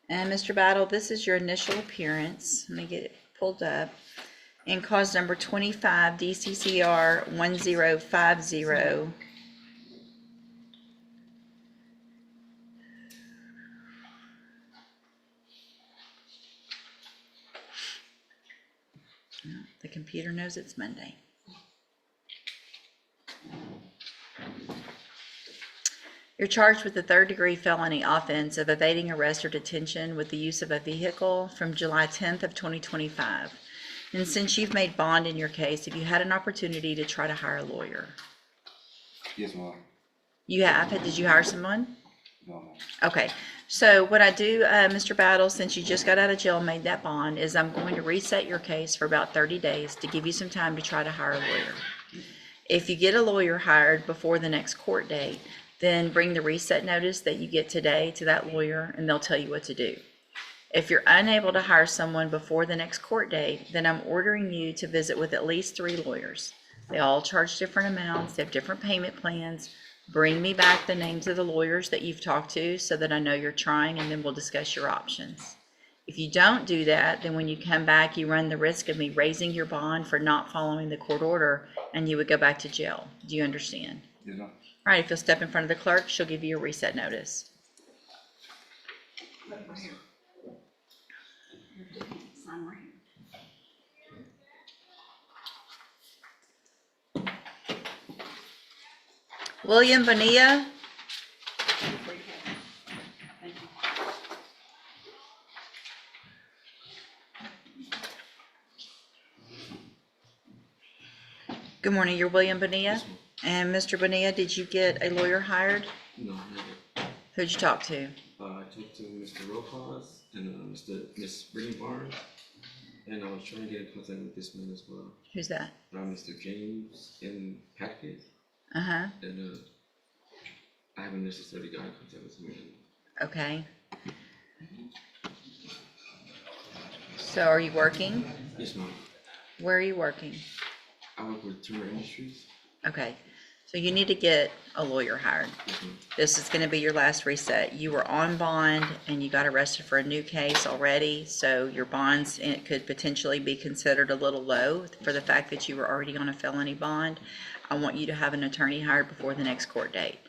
And Mr. Battle, this is your initial appearance. Let me get it pulled up. In cause number 25, DCCR 1050. The computer knows it's Monday. You're charged with the third-degree felony offense of evading arrest or detention with the use of a vehicle from July 10th of 2025. And since you've made bond in your case, have you had an opportunity to try to hire a lawyer? Yes, ma'am. You have? Did you hire someone? No, ma'am. Okay. So what I do, Mr. Battle, since you just got out of jail and made that bond, is I'm going to reset your case for about 30 days to give you some time to try to hire a lawyer. If you get a lawyer hired before the next court date, then bring the reset notice that you get today to that lawyer and they'll tell you what to do. If you're unable to hire someone before the next court date, then I'm ordering you to visit with at least 3 lawyers. They all charge different amounts, they have different payment plans. Bring me back the names of the lawyers that you've talked to so that I know you're trying, and then we'll discuss your options. If you don't do that, then when you come back, you run the risk of me raising your bond for not following the court order, and you would go back to jail. Do you understand? Yes, ma'am. All right, if you'll step in front of the clerk, she'll give you a reset notice. Right here. Sign right here. William Bonilla. Thank you. Good morning, you're William Bonilla? Yes, ma'am. And Mr. Bonilla, did you get a lawyer hired? No, never. Who'd you talk to? I talked to Mr. Rojas and Miss Brittany Barnes, and I was trying to get in contact with this man as well. Who's that? Mr. James in Packard, Uh-huh, and I haven't necessarily got in contact with him yet. okay. So are you working? Yes, ma'am. Where are you working? I work with Turner Industries. Okay, so you need to get a lawyer hired. Yes, ma'am. This is gonna be your last reset. You were on bond and you got arrested for a new case already, so your bonds, it could potentially be considered a little low for the fact that you were already on a felony bond. I want you to have an attorney hired before the next court date.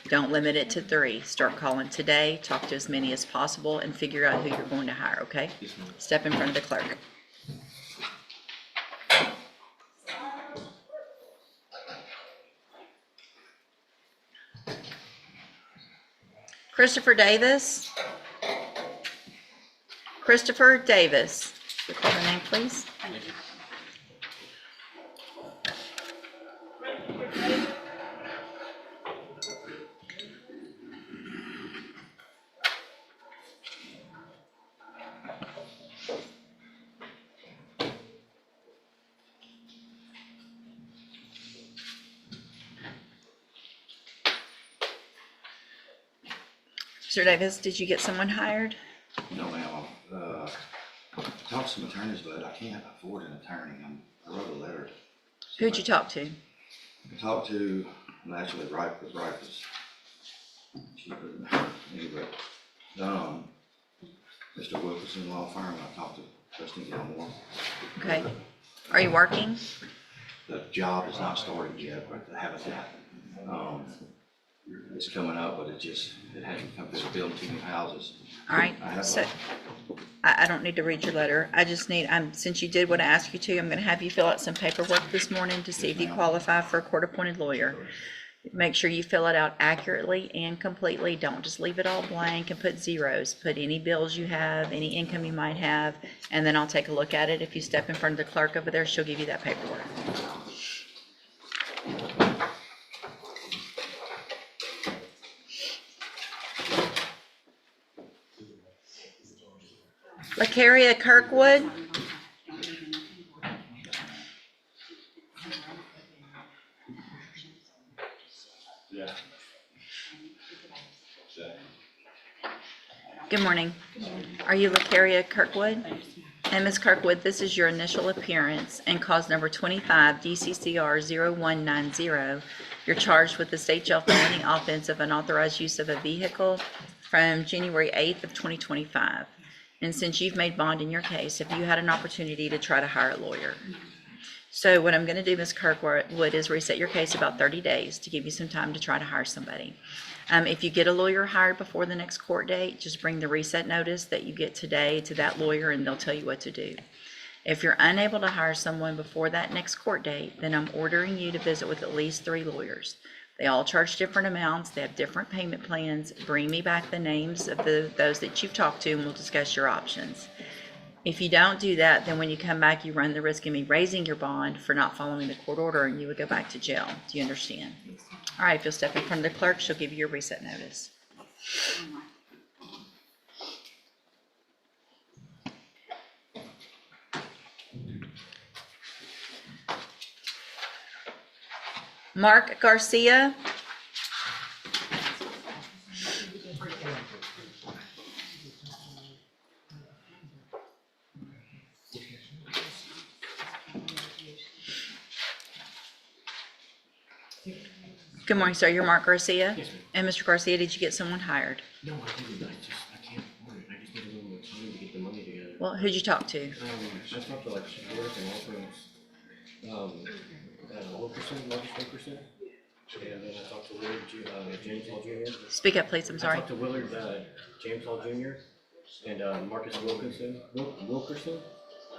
Don't limit it to 3. Start calling today, talk to as many as possible, and figure out who you're going to hire, okay? Yes, ma'am. Step in front of the clerk. Christopher Davis. Christopher Davis. Will you call the name, please? Thank you. Mr. Davis, did you get someone hired? No, ma'am. Talked to some attorneys, but I can't afford an attorney. I wrote a letter. Who'd you talk to? I talked to, actually, Rifles. Anyway, Mr. Wilkerson Law Firm. I talked to Justin Gilmore. Okay. Are you working? The job has not started yet, but I haven't. It's coming up, but it hasn't come through. Building 2 new houses. All right, I have so I don't need to read your letter. I just need, since you did what I asked you to, I'm gonna have you fill out some paperwork this morning to see if you ma'am. qualify for a court-appointed lawyer. Make sure you fill it out accurately and completely. Don't just leave it all blank and put zeros. Put any bills you have, any income you might have, and then I'll take a look at it. If you step in front of the clerk over there, she'll give you that paperwork. Lacaria Kirkwood. Good morning. Are you Lacaria Kirkwood? And Ms. Kirkwood, this is your initial appearance and cause number 25 DCCR 0190. You're charged with the state jail felony offense of unauthorized use of a vehicle from January 8th of 2025. And since you've made bond in your case, have you had an opportunity to try to hire a lawyer? So what I'm going to do, Ms. Kirkwood, is reset your case about 30 days to give you some time to try to hire somebody. If you get a lawyer hired before the next court date, just bring the reset notice that you get today to that lawyer and they'll tell you what to do. If you're unable to hire someone before that next court date, then I'm ordering you to visit with at least 3 lawyers. They all charge different amounts. They have different payment plans. Bring me back the names of those that you've talked to and we'll discuss your options. If you don't do that, then when you come back, you run the risk of me raising your bond for not following the court order and you would go back to jail. Do you understand? All right, if you'll step in front of the clerk, she'll give you your reset notice. Mark Garcia. Good morning, sir. You're Mark Garcia? Yes, ma'am. And Mr. Garcia, did you get someone hired? No, I didn't. I can't afford it. I just need a little more time to get the money together. Well, who'd you talk to? I talked to like Shores and Courtrooms. Wilkerson, Marcus Wilkerson. And then I talked to Willard, James Hall Jr. Speak up, please. I'm I sorry. talked to Willard, James Hall Jr. and Marcus Wilkerson.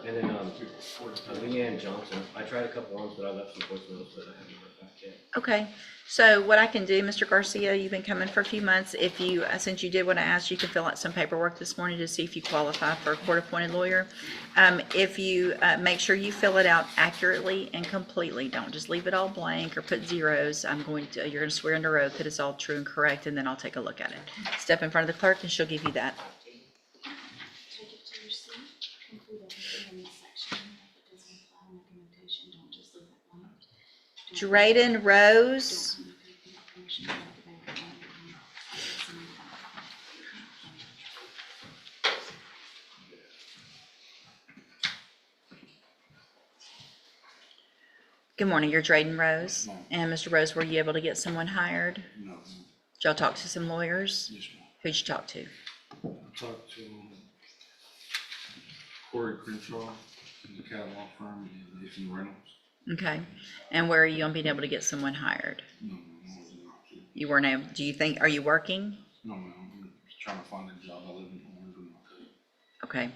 And then Leanne Johnson. I tried a couple ones, but I left some voicemails, but I haven't heard back yet. Okay. So what I can do, Mr. Garcia, you've been coming for a few months. If you, since you did what I asked, you can fill out some paperwork this morning to see if you qualify for a court-appointed lawyer. If you make sure you fill it out accurately and completely, don't just leave it all blank or put zeros. You're going to swear under oath that it's all true and correct, and then I'll take a look at it. Step in front of the clerk, and she'll give you that. Take it to your seat, complete everything in this section. If it doesn't apply in documentation, don't just leave it blank. Drayden Rose. Don't take the information out of the bank account. Good morning, you're Drayden Rose. Ma'am. And Mr. Rose, were you able to get someone hired? No, ma'am. Did y'all talk to some lawyers? Yes, ma'am. Who'd you talk to? I talked to Corey Crenshaw in the catalog firm in Ify Reynolds. Okay. And where are you on being able to get someone hired? No, ma'am, I was not to. You weren't able, do you think, are you working? No, ma'am, I'm trying to find a job. I live in Orange with my cousin. Okay.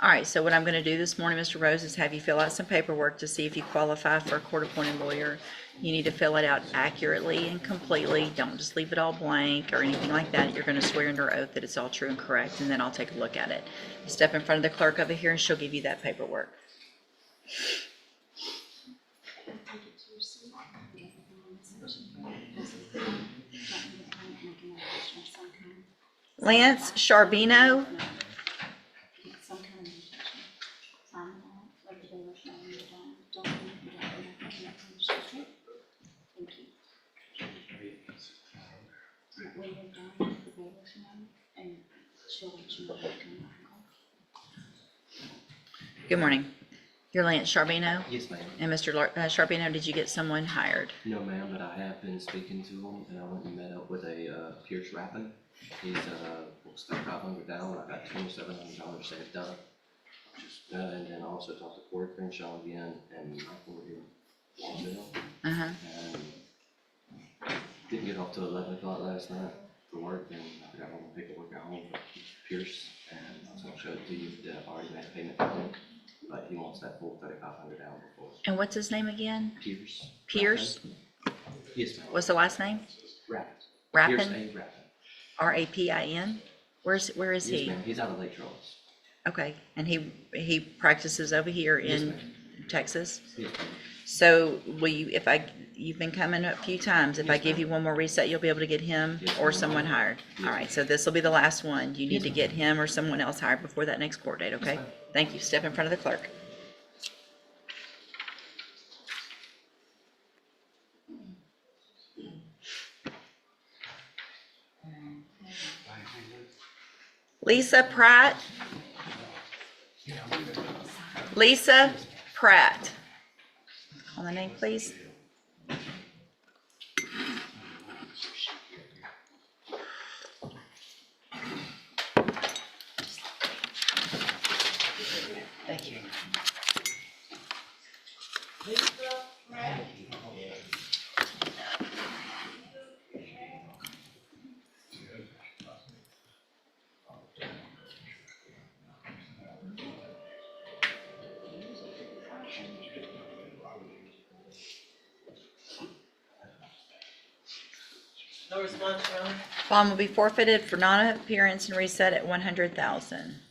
All right, so what I'm gonna do this morning, Mr. Rose, is have you fill out some paperwork to see if you qualify for a court-appointed lawyer. You need to fill it out accurately and completely. Don't just leave it all blank or anything like that. You're gonna swear under oath that it's all true and correct, and then I'll take a look at it. Step in front of the clerk over here and she'll give you that paperwork. Take it to your seat, complete everything in this section. Don't leave it blank, make an addition of some kind. Lance Charbino. Get some kind of notation. Sign it out, like the bailiff know when you're done. Don't leave it blank, make an addition. Okay? Thank you. When you're done, let the bailiff know, and she'll let you know when to come back. Good morning. You're Lance Charbino? Yes, ma'am. And Mr. Charbino, did you get someone hired? No, ma'am, but I have been speaking to him, and I went and met up with a Pierce Rappin. He's spent $500 down. I got $2,700 saved up. And then I also talked to Corey Crenshaw again, and Michael here. Uh-huh. And didn't get off till 11 o'clock last night for work, and I got all my paperwork at home for Pierce, and I was gonna show it to you that I've already made a payment to him, but he wants that full $3,500 down before. And what's his name again? Pierce. Pierce? Yes, ma'am. What's the last name? Rappin. Rappin? Pierce A. Rappin. R-A-P-I-N? Where is Yes, he? ma'am, he's out of Lake Charles. Okay, and he practices over here Yes, in ma'am. Texas? Yes, ma'am. So will you, you've been coming a few times, if I give you one more reset, you'll be able to get him Yes, or ma'am. someone hired? Yes, All right, so this will be the last one. You need Yes, to ma'am. get him or someone else hired before that next court date, okay? ma'am. Thank you. Step in front of the clerk. Lisa Pratt. Lisa Pratt. Call the name, please. Thank you. No response, Your Honor. Bond will be forfeited for non-appearance and reset at 100,000.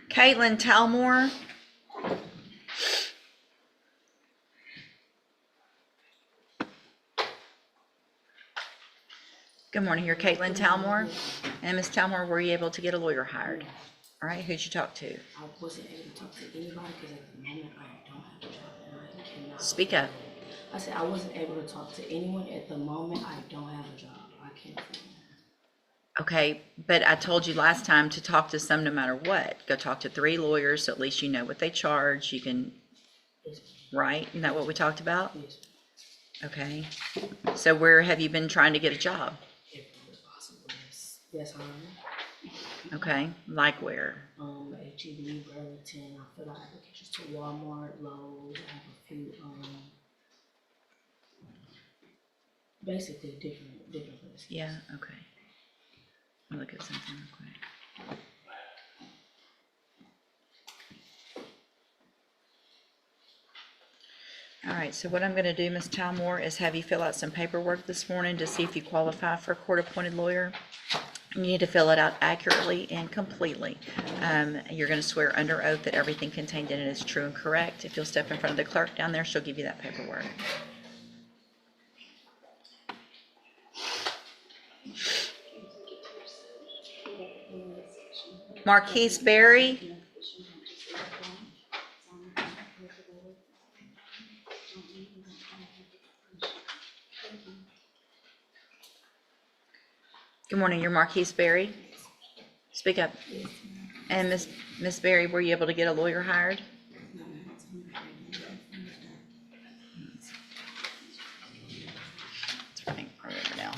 Caitlin Talmore. Good morning, you're Caitlin Talmore. And Ms. Talmore, were you able to get a lawyer hired? All right, who'd you talk to? I wasn't able to talk to anybody because at the moment I don't have a job and I cannot. Speak up. I said I wasn't able to talk to anyone at the moment. I don't have a job. I can't. Okay, but I told you last time to talk to some no matter what. Go talk to 3 lawyers, so at least you know what they charge. You can, Yes, right? Isn't that what we talked about? yes, Okay. So where have you been trying to get a job? if it was possible. Yes, yes, I Okay, like where? HEB, Burlington. I filled out applications to Walmart, Lowe's. I have a few basically different places. Yeah, okay. I'll look at something real quick. All right, so what I'm gonna do, Ms. Talmore, is have you fill out some paperwork this morning to see if you qualify for a court-appointed lawyer. You need to fill it out accurately and completely. You're gonna swear under oath that everything contained in it is true and correct. If you'll step in front of the clerk down there, she'll give you that paperwork. Marquise Berry. Good morning, you're Marquise Berry. Speak up. And Miss Berry, were you able to get a lawyer hired? It's running right over now.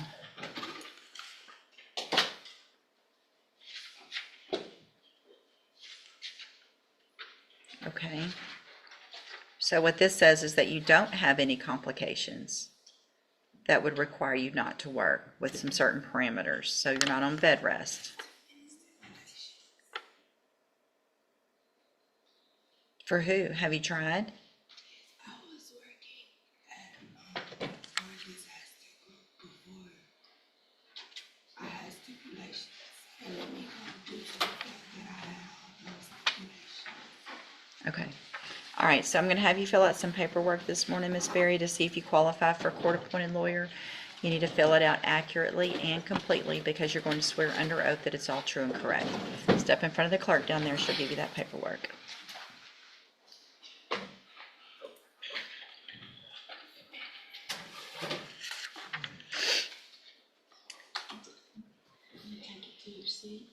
Okay. So what this says is that you don't have any complications that would require you not to work with some certain parameters. So you're not on bed rest. For who? Have you tried? I was working at Oregon's High School before I had stipulations, and let me go due to the fact that I had all those stipulations. Okay. All right, so I'm gonna have you fill out some paperwork this morning, Miss Berry, to see if you qualify for a court-appointed lawyer. You need to fill it out accurately and completely because you're going to swear under oath that it's all true and correct. Step in front of the clerk down there, she'll give you that paperwork. You take it to your seat,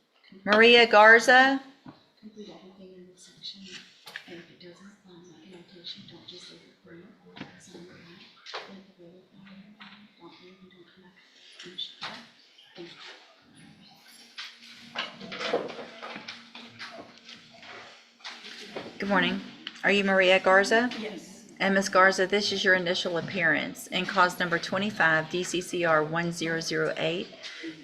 Maria Garza. complete everything in this section, and if it doesn't apply my annotation, don't just leave it for you. Sign it right, let the verify, don't leave and don't come back. Finish it. Thank you. Good morning. Are you Maria Garza? Yes. And Ms. Garza, this is your initial appearance in cause number 25 DCCR 1008.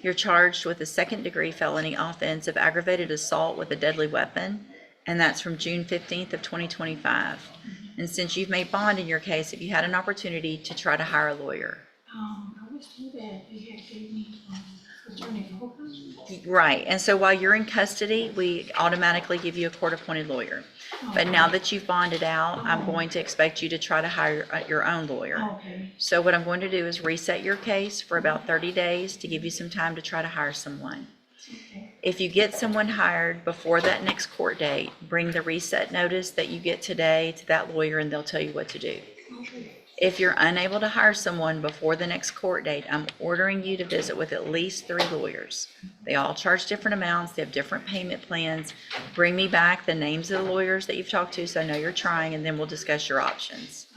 You're charged with a second-degree felony offense of aggravated assault with a deadly weapon, and that's from June 15th of 2025. And since you've made bond in your case, have you had an opportunity to try to hire a lawyer? I was told that they had gave me, attorney Holcomb. Right, and so while you're in custody, we automatically give you a court-appointed lawyer. But now that you've bonded out, I'm going to expect you to try to hire your own lawyer. Okay. So what I'm going to do is reset your case for about 30 days to give you some time to try to hire someone. If you get someone hired before that next court date, bring the reset notice that you get today to that lawyer and they'll tell you what to do. Okay. If you're unable to hire someone before the next court date, I'm ordering you to visit with at least 3 lawyers. They all charge different amounts, they have different payment plans. Bring me back the names of the lawyers that you've talked to so I know you're trying, and then we'll discuss your options.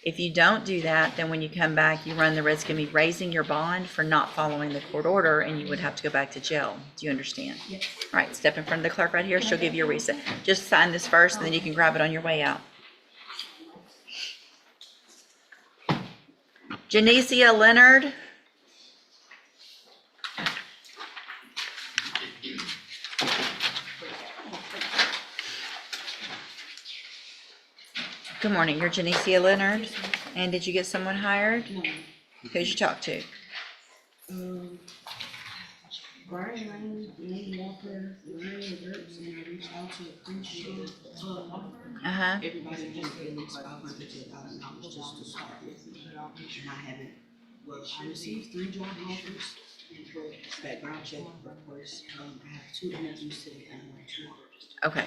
If you don't do that, then when you come back, you run the risk of me raising your bond for not following the court order, and you would have to go back to jail. Do you understand? Yes. All right, step in front of the clerk right here. She'll give you a receipt. Just sign this first, and then you can grab it on your way out. Janicia Leonard. Good morning, you're Janicia Leonard, and did you get someone hired? No. Who'd you talk to? Brian Lane, Lane Walker, Lorraine Burks, and I reached out to Crenshaw, Uh-huh, Everybody just gave me $500 to $1,000 just to start with me. And I haven't, well, I received 3 job offers, but background check, of course, I have 2 interviews today and 1 tomorrow. okay.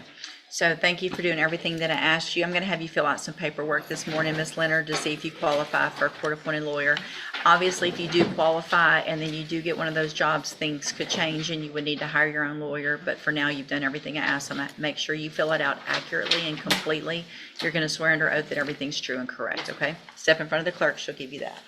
So thank you for doing everything that I asked you. I'm gonna have you fill out some paperwork this morning, Ms. Leonard, to see if you qualify for a court-appointed lawyer. Obviously, if you do qualify and then you do get one of those jobs, things could change and you would need to hire your own lawyer. But for now, you've done everything I asked. So make sure you fill it out accurately and completely. You're gonna swear under oath that everything's true and correct, okay? Step in front of the clerk, she'll give you that.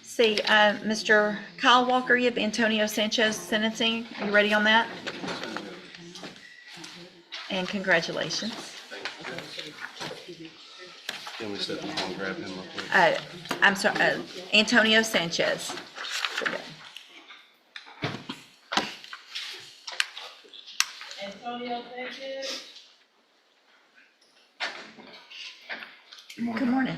See, Mr. Kyle Walker, you have Antonio Sanchez sentencing. Are you ready on that? And congratulations. Can we step in and grab him real quick? I'm sorry, Antonio Sanchez. Antonio Sanchez. Good morning.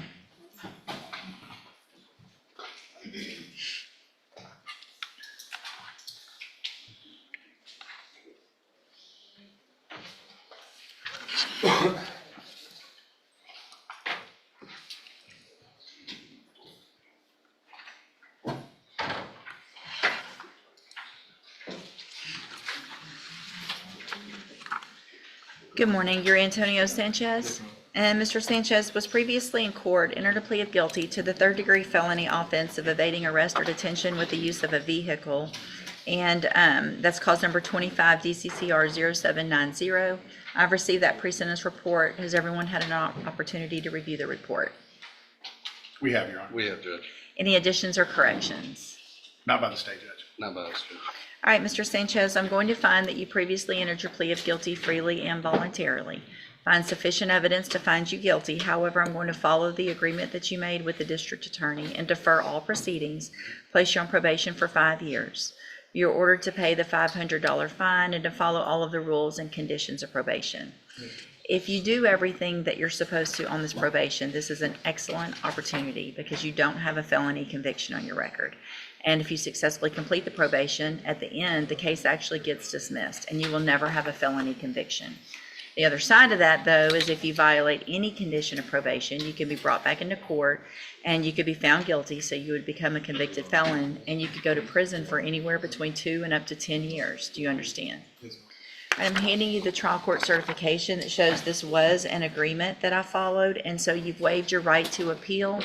Good morning, you're Antonio Sanchez. And Mr. Sanchez was previously in court, entered a plea of guilty to the 3rd-degree felony offense of evading arrest or detention with the use of a vehicle. And that's cause number 25 DCCR 0790. I've received that pre-sentence report. Has everyone had an opportunity to review the report? We have, Your Honor. We have, Judge. Any additions or corrections? Not by the state judge. Not by us, Judge. All right, Mr. Sanchez, I'm going to find that you previously entered your plea of guilty freely and voluntarily. Find sufficient evidence to find you guilty. However, I'm going to follow the agreement that you made with the district attorney and defer all proceedings, place you on probation for 5 years. You're ordered to pay the $500 fine and to follow all of the rules and conditions of probation. If you do everything that you're supposed to on this probation, this is an excellent opportunity because you don't have a felony conviction on your record. And if you successfully complete the probation, at the end, the case actually gets dismissed and you will never have a felony conviction. The other side of that, though, is if you violate any condition of probation, you can be brought back into court and you could be found guilty, so you would become a convicted felon and you could go to prison for anywhere between 2 and up to 10 years. Do you understand? Yes, ma'am. I'm handing you the trial court certification that shows this was an agreement that I followed, and so you've waived your right to appeal.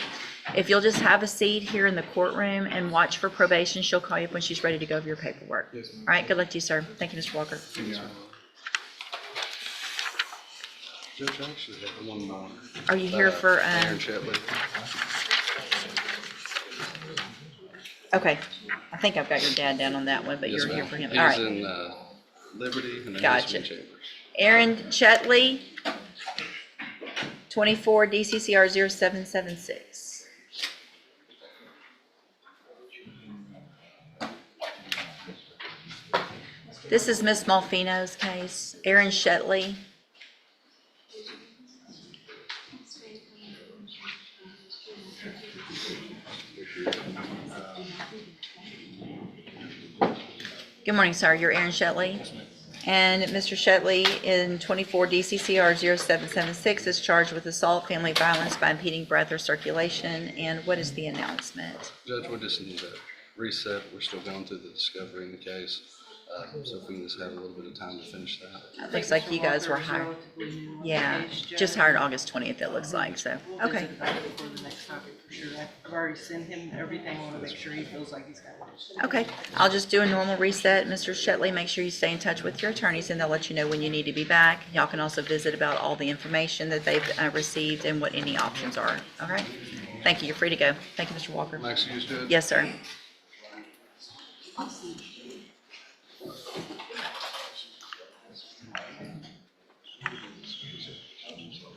If you'll just have a seat here in the courtroom and watch for probation, she'll call you up when she's ready to go over your paperwork. Yes, ma'am. All right, good luck to you, sir. Thank you, Mr. Walker. Yes, ma'am. Judge, I actually have one more. Are you here for, Aaron Shetley. okay, I think I've got your dad down on that one, but Yes, you're here ma'am. for him. He's All right. in, Liberty and Gotcha. Enhancement Chambers. Aaron Chetley, 24 DCCR 0776. This is Miss Malfino's case. Aaron Shetley. Good morning, sir. You're Aaron Shetley. And Mr. Shetley in 24 DCCR 0776 is charged with assault, family violence by impeding breath or circulation. And what is the announcement? Judge, we just need a reset. We're still going through the discovery in the case. So if we can just have a little bit of time to finish that. It looks like you guys were hired. Yeah, just hired August 20th, it looks like, so, We'll okay. visit that before the next topic for sure. I've already sent him everything. I want to make sure he feels like he's got it. Okay, I'll just do a normal reset. Mr. Shetley, make sure you stay in touch with your attorneys and they'll let you know when you need to be back. Y'all can also visit about all the information that they've received and what any options are, all right? Thank you, you're free to go. Thank you, Mr. Walker. My excuse, Judge? Yes, sir.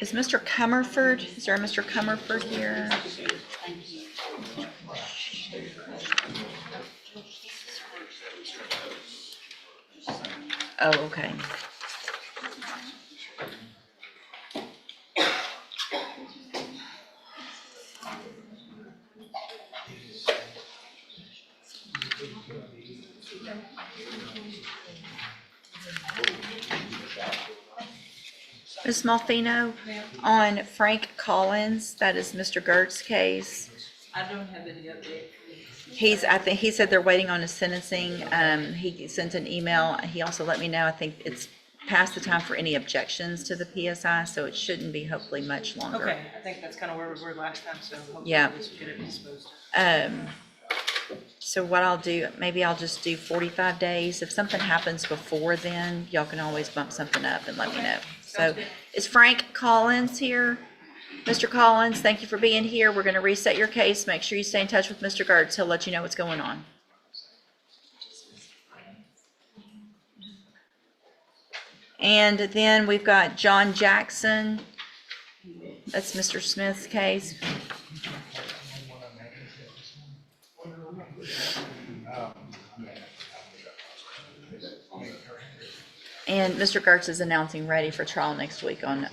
Is Mr. Comerford, is there a Mr. Comerford here? Oh, okay. Ms. Malfino, on Frank Collins, that is Mr. Gert's case. I don't have any update. I think he said they're waiting on his sentencing. He sent an email. He also let me know, I think it's past the time for any objections to the PSI, so it shouldn't be hopefully much longer. Okay, I think that's kind of where we were last time, so hopefully Yeah. we should get it disposed of. So what I'll do, maybe I'll just do 45 days. If something happens before then, y'all can always bump something up and let me know. So is Frank Collins here? Mr. Collins, thank you for being here. We're gonna reset your case. Make sure you stay in touch with Mr. Gertz. He'll let you know what's going on. And then we've got John Jackson. That's Mr. Smith's case. And Mr. Gertz is announcing ready for trial next week on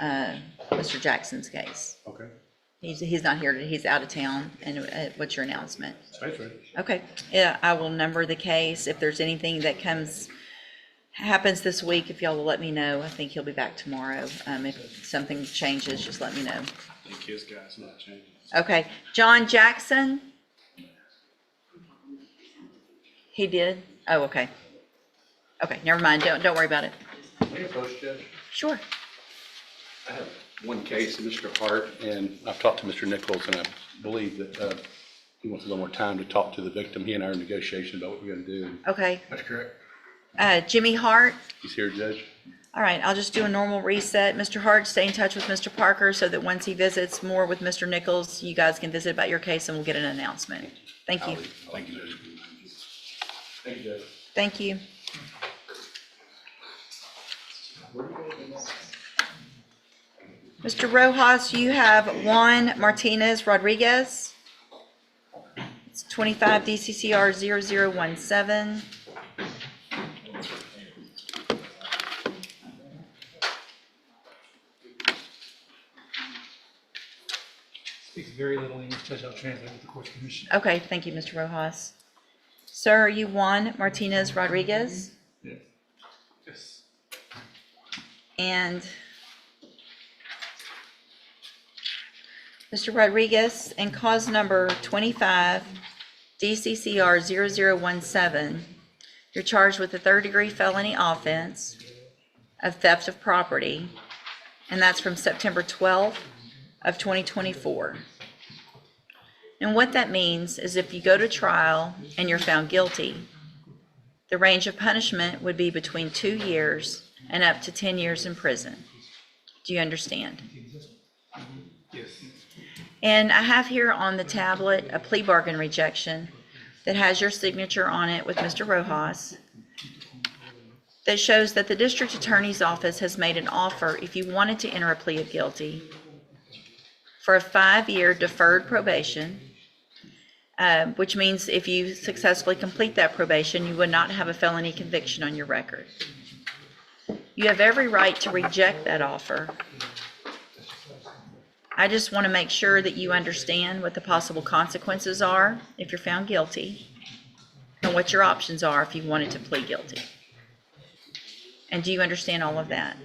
Mr. Jackson's case. Okay. He's not here, he's out of town. And what's your announcement? Space ready. Okay, yeah, I will number the case. If there's anything that happens this week, if y'all will let me know. I think he'll be back tomorrow. If something changes, just let me know. I think his guy's not changing. Okay, John Jackson? He did? Oh, okay. Okay, never mind, don't worry about it. May I approach, Judge? Sure. I have one case, Mr. Hart, and I've talked to Mr. Nichols, and I believe that he wants a little more time to talk to the victim. He and I are in negotiation about what we're gonna do. Okay, That's correct. Jimmy Hart? He's here, Judge. All right, I'll just do a normal reset. Mr. Hart, stay in touch with Mr. Parker so that once he visits more with Mr. Nichols, you guys can visit about your case and we'll get an announcement. Thank you. Thank you, Judge. Thank you, Judge. Thank you. Mr. Rojas, you have Juan Martinez Rodriguez. It's 25 DCCR 0017. Speaks very little English, Judge. I'll translate with the court's permission. Okay, thank you, Mr. Rojas. Sir, are you Juan Martinez Rodriguez? Yes. And Mr. Rodriguez, in cause number 25 DCCR 0017, you're charged with a third-degree felony offense of theft of property, and that's from September 12th of 2024. And what that means is if you go to trial and you're found guilty, the range of punishment would be between 2 years and up to 10 years in prison. Do you understand? Yes. And I have here on the tablet a plea bargain rejection that has your signature on it with Mr. Rojas that shows that the district attorney's office has made an offer if you wanted to enter a plea of guilty for a 5-year deferred probation, which means if you successfully complete that probation, you would not have a felony conviction on your record. You have every right to reject that offer. I just want to make sure that you understand what the possible consequences are if you're found guilty and what your options are if you wanted to plead guilty. And do you understand all of that?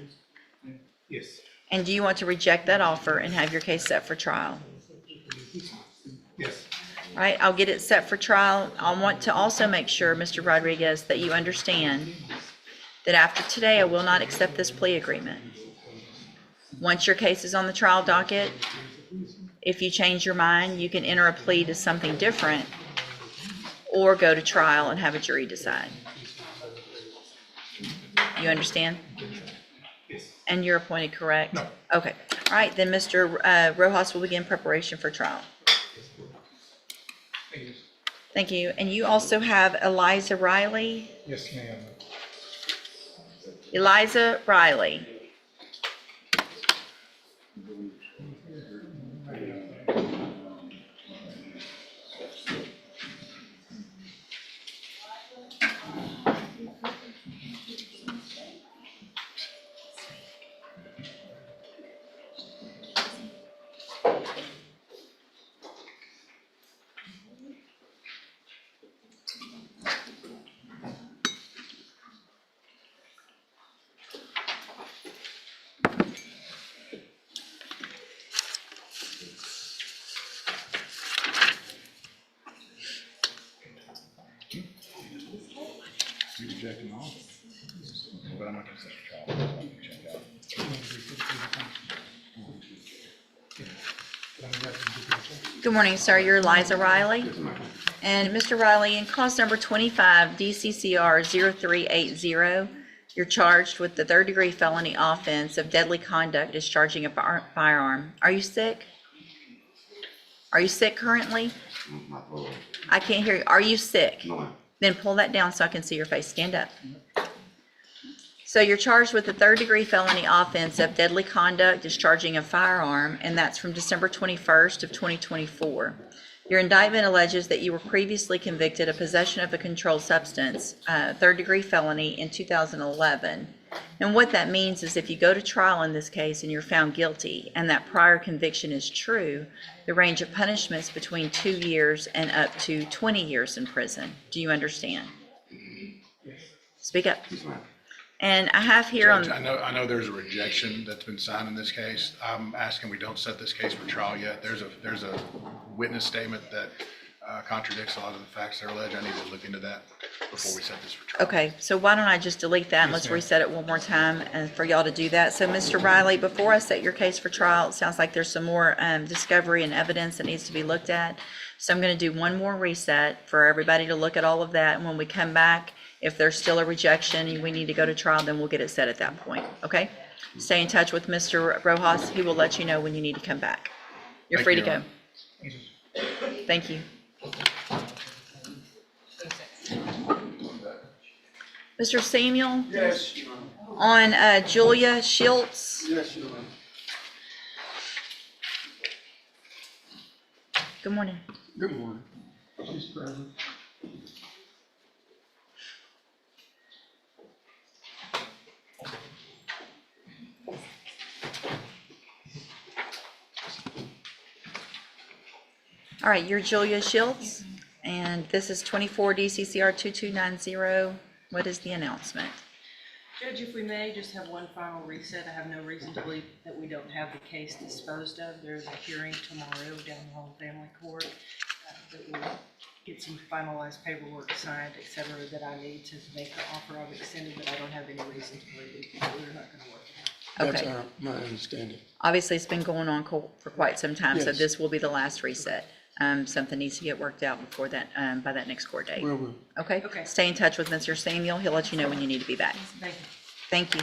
Yes. And do you want to reject that offer and have your case set for trial? Yes. All right, I'll get it set for trial. I want to also make sure, Mr. Rodriguez, that you understand that after today, I will not accept this plea agreement. Once your case is on the trial docket, if you change your mind, you can enter a plea to something different or go to trial and have a jury decide. You understand? Yes. And you're appointed, correct? No. Okay. All right, then Mr. Rojas will begin preparation for trial. Thank you. Thank you. And you also have Eliza Riley. Yes, ma'am. Eliza Riley. You reject them all? But I'm not gonna set the trial. Check out. Good morning, sir. You're Eliza Riley. And Mr. Riley, in cause number 25 DCCR 0380, you're charged with the third-degree felony offense of deadly conduct discharging a firearm. Are you sick? Are you sick currently? Not really. I can't hear you. Are you sick? No, Then pull that down so I can see your face. Stand up. So you're charged with the third-degree felony offense of deadly conduct discharging a firearm, and that's from December 21st of 2024. Your indictment alleges that you were previously convicted of possession of a controlled substance, third-degree felony in 2011. And what that means is if you go to trial in this case and you're found guilty and that prior conviction is true, the range of punishments between 2 years and up to 20 years in prison. Do you understand? Speak up. And I have here on. Judge, I know there's a rejection that's been signed in this case. I'm asking we don't set this case for trial yet. There's a witness statement that contradicts a lot of the facts that are alleged. I need to look into that before we set this for trial. Okay, so why don't I just delete that and let's reset it one more time and for y'all to do that. So Mr. Riley, before I set your case for trial, it sounds like there's some more discovery and evidence that needs to be looked at. So I'm gonna do one more reset for everybody to look at all of that. And when we come back, if there's still a rejection and we need to go to trial, then we'll get it set at that point, okay? Stay in touch with Mr. Rojas. He will let you know when you need to come back. You're Thank free you, to Your go. Honor. Thank you. Mr. Samuel? Yes. On Julia Schultz? Yes, Your Honor. Good morning. Good morning. She's present. All right, you're Julia Schultz, and this is 24 DCCR 2290. What is the announcement? Judge, if we may, just have one final reset. I have no reason to believe that we don't have the case disposed of. There's a hearing tomorrow down the Home Family Court that will get some finalized paperwork signed, et cetera, that I need to make the offer I've extended, but I don't have any reason to believe that we're not gonna work it out. Okay. That's my understanding. Obviously, it's been going on for quite some time, so Yes. this will be the last reset. Something needs to get worked out before that, by that next court date. Will we? Okay? Okay. Stay in touch with Mr. Samuel. He'll let you know when you need to be back. Thank you. Thank you.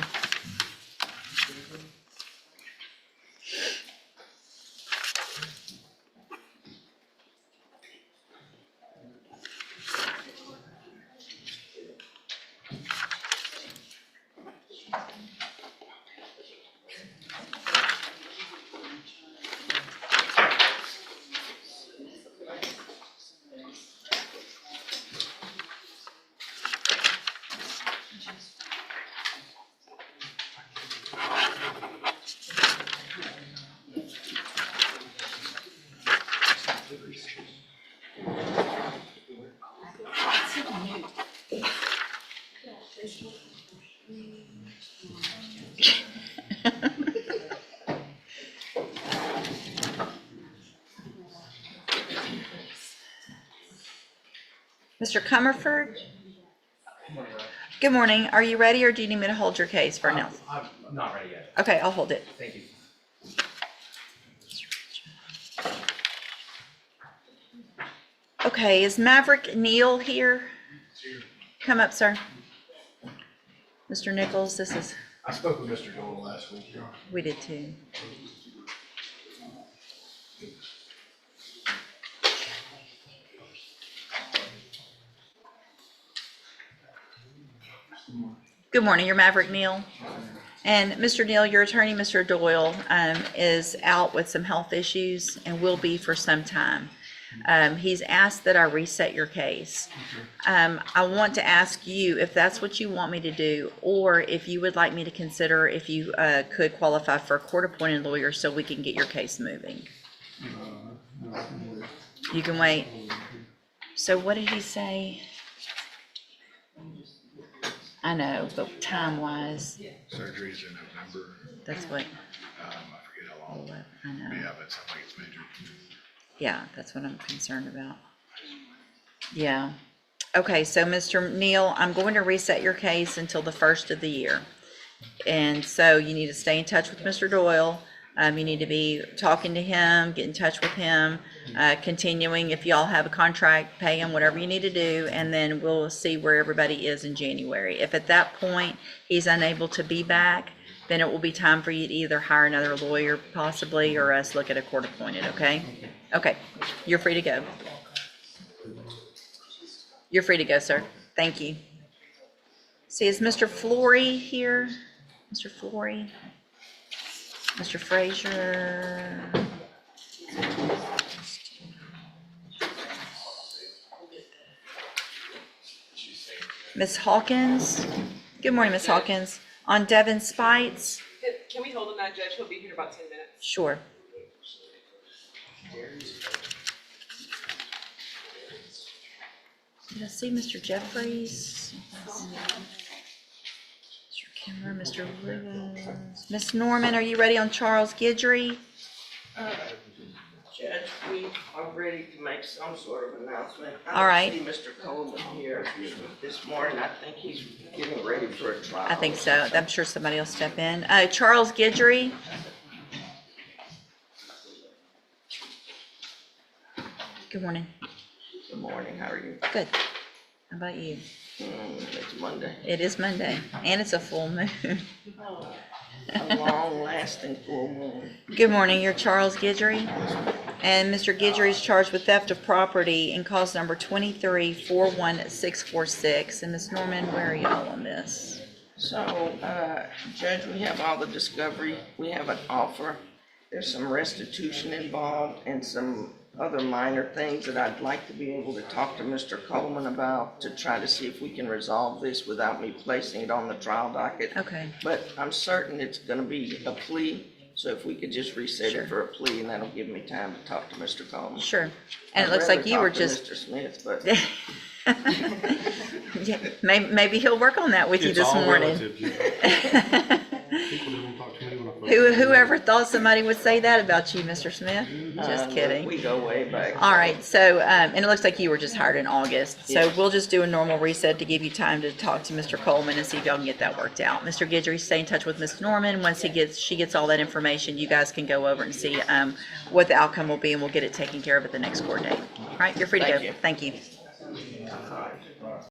Mr. Comerford? Good morning. Are you ready, or do you need me to hold your case for now? I'm not ready yet. Okay, I'll hold it. Thank you. Okay, is Maverick Neal here? Come up, sir. Mr. Nichols, this is, I spoke with Mr. Doyle last week, Your Honor. we did too. Good morning, you're Maverick Neal. And Mr. Neal, your attorney, Mr. Doyle, is out with some health issues and will be for some time. He's asked that I reset your case. I want to ask you if that's what you want me to do, or if you would like me to consider if you could qualify for a court-appointed lawyer so we can get your case moving. You can wait. So what did he say? I know, but time-wise, Surgery's in November. that's what, I forget how long. I know. Yeah, but it sounds like it's major. Yeah, that's what I'm concerned about. Yeah. Okay, so Mr. Neal, I'm going to reset your case until the first of the year. And so you need to stay in touch with Mr. Doyle. You need to be talking to him, get in touch with him, continuing, if y'all have a contract, pay him whatever you need to do, and then we'll see where everybody is in January. If at that point he's unable to be back, then it will be time for you to either hire another lawyer possibly, or us look at a court appointed, okay? Okay, you're free to go. You're free to go, sir. Thank you. See, is Mr. Flory here? Mr. Flory? Mr. Frazier? Ms. Hawkins? Good morning, Ms. Hawkins. On Devin Spites? Can we hold on that, Judge? He'll be here in about 10 minutes. Sure. Did I see Mr. Jeffries? Mr. Kimmer, Mr. Rivers. Ms. Norman, are you ready on Charles Guidry? Judge, we are ready to make some sort of announcement. All right. I don't see Mr. Coleman here this morning. I think he's getting ready for a trial. I think so. I'm sure somebody will step in. Charles Guidry? Good morning. Good morning, how are you? Good. How about you? It's Monday. It is Monday, and it's a full moon. A long-lasting full moon. Good morning, you're Charles Guidry. And Mr. Guidry is charged with theft of property in cause number 23-41646. And Ms. Norman, where are y'all on this? So, Judge, we have all the discovery. We have an offer. There's some restitution involved and some other minor things that I'd like to be able to talk to Mr. Coleman about to try to see if we can resolve this without me placing it on the trial docket. Okay. But I'm certain it's gonna be a plea, so if we could just reset Sure. it for a plea, and that'll give me time to talk to Mr. Coleman. Sure. And it I'd looks like rather you were talk to just. Mr. Smith, but Yeah, maybe he'll work on that with you this morning. Whoever thought somebody would say that about you, Mr. Smith? Just kidding. we go way back. All right, so, and it looks like you were just hired in August. So Yes. we'll just do a normal reset to give you time to talk to Mr. Coleman and see if y'all can get that worked out. Mr. Guidry, stay in touch with Ms. Norman. Once she gets all that information, you guys can go over and see what the outcome will be, and we'll get it taken care of at the next court date. All right, you're free to go. Thank you. Thank you.